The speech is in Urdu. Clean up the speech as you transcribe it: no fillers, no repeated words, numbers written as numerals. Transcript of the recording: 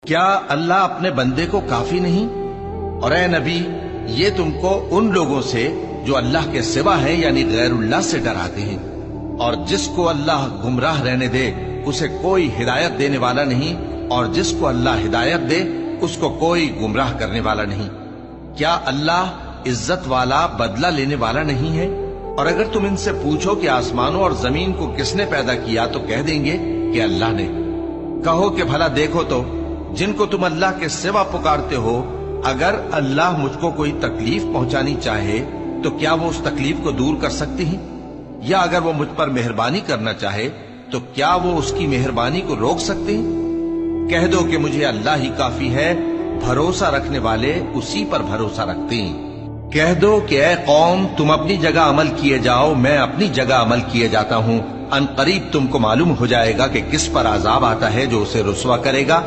کیا اللہ اپنے بندے کو کافی نہیں؟ اور اے نبی، یہ تم کو ان لوگوں سے جو اللہ کے سوا ہیں یعنی غیر اللہ سے ڈراتے ہیں، اور جس کو اللہ گمراہ رہنے دے اسے کوئی ہدایت دینے والا نہیں، اور جس کو اللہ ہدایت دے اس کو کوئی گمراہ کرنے والا نہیں۔ کیا اللہ عزت والا بدلہ لینے والا نہیں ہے؟ اور اگر تم ان سے پوچھو کہ آسمانوں اور زمین کو کس نے پیدا کیا تو کہہ دیں گے کہ اللہ نے۔ کہو کہ بھلا دیکھو تو جن کو تم اللہ کے سوا پکارتے ہو، اگر اللہ مجھ کو کوئی تکلیف پہنچانی چاہے تو کیا وہ اس تکلیف کو دور کر سکتے ہیں؟ یا اگر وہ مجھ پر مہربانی کرنا چاہے تو کیا وہ اس کی مہربانی کو روک سکتے ہیں؟ کہہ دو کہ مجھے اللہ ہی کافی ہے، بھروسہ رکھنے والے اسی پر بھروسہ رکھتے ہیں۔ کہہ دو کہ اے قوم، تم اپنی جگہ عمل کیے جاؤ، میں اپنی جگہ عمل کیے جاتا ہوں، ان قریب تم کو معلوم ہو جائے گا کہ کس پر عذاب آتا ہے جو اسے رسوا کرے گا۔